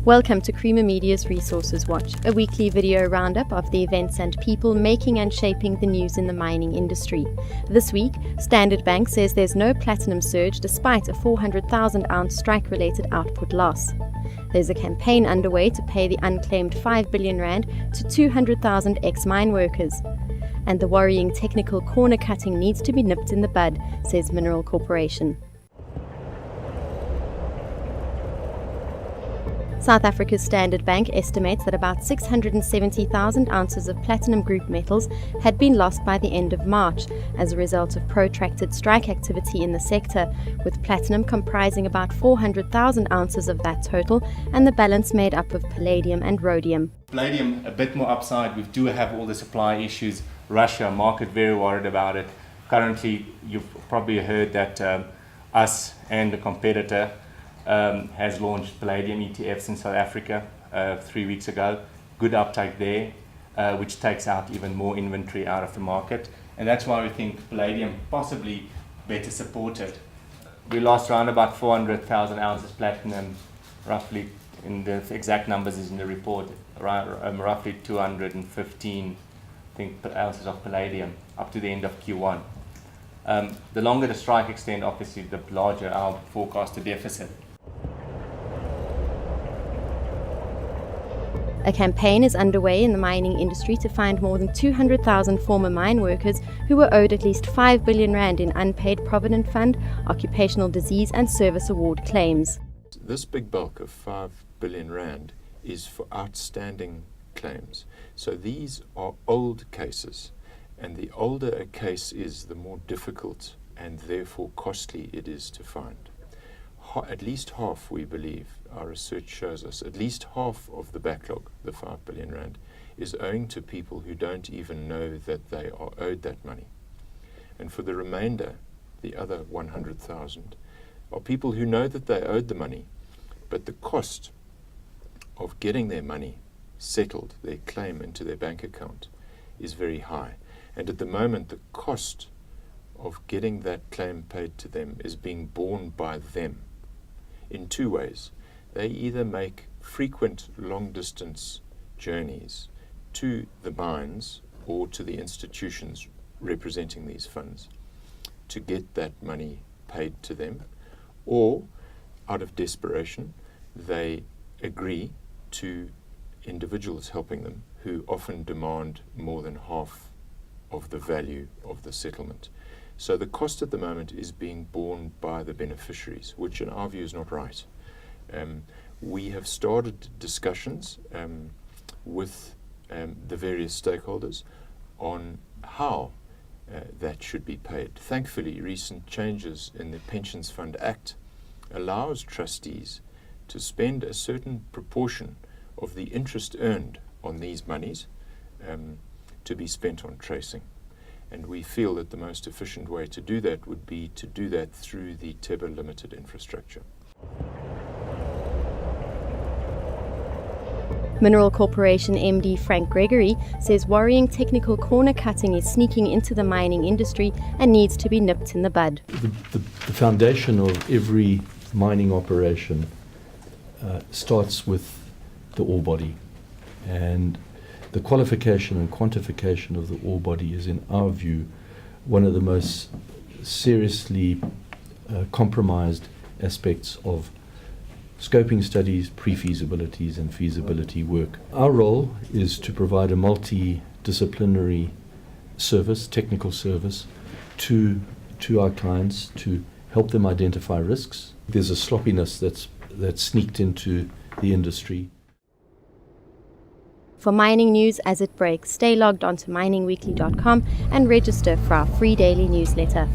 Welcome to Creamer Media's Resources Watch, a weekly video roundup of the events and people making and shaping the news in the mining industry. This week, Standard Bank says there's no platinum surge despite a 400,000-ounce strike-related output loss. There's a campaign underway to pay the unclaimed 5 billion rand to 200,000 ex-mineworkers. And the worrying technical corner cutting needs to be nipped in the bud, says Mineral Corporation. South Africa's Standard Bank estimates that about 670,000 ounces of platinum group metals had been lost by the end of March as a result of protracted strike activity in the sector, with platinum comprising about 400,000 ounces of that total and the balance made up of palladium and rhodium. Palladium, a bit more upside. We do have all the supply issues. Russia, market very worried about it. Currently, you've probably heard that us and the competitor has launched palladium ETFs in South Africa 3 weeks ago. Good uptake there, which takes out even more inventory out of the market. And that's why we think palladium possibly better supported. We lost around about 400,000 ounces platinum, roughly, in the exact numbers is in the report, roughly 215 ounces of palladium up to the end of Q1. The longer the strike extend, obviously, the larger our forecasted deficit. A campaign is underway in the mining industry to find more than 200,000 former mine workers who were owed at least 5 billion rand in unpaid Provident Fund, occupational disease and service award claims. This big bulk of 5 billion rand is for outstanding claims. So these are old cases, and the older a case is, the more difficult and therefore costly it is to find. At least half, we believe, our research shows us, at least half of the backlog, the 5 billion rand, is owing to people who don't even know that they are owed that money. And for the remainder, the other 100,000, are people who know that they owed the money, but the cost of getting their money settled, their claim into their bank account, is very high. And at the moment, the cost of getting that claim paid to them is being borne by them in two ways. They either make frequent long-distance journeys to the mines or to the institutions representing these funds to get that money paid to them, or out of desperation, they agree to individuals helping them who often demand more than half of the value of the settlement. So the cost at the moment is being borne by the beneficiaries, which in our view is not right. We have started discussions with the various stakeholders on how that should be paid. Thankfully, recent changes in the Pensions Fund Act allows trustees to spend a certain proportion of the interest earned on these monies to be spent on tracing. And we feel that the most efficient way to do that would be to do that through the Teba Limited infrastructure. Mineral Corporation MD Frank Gregory says worrying technical corner cutting is sneaking into the mining industry and needs to be nipped in the bud. The foundation of every mining operation starts with the ore body, and the qualification and quantification of the ore body is, in our view, one of the most seriously compromised aspects of scoping studies, pre-feasibilities and feasibility work. Our role is to provide a multidisciplinary service, technical service, to our clients to help them identify risks. There's a sloppiness that's sneaked into the industry. For mining news as it breaks, stay logged onto miningweekly.com and register for our free daily newsletter.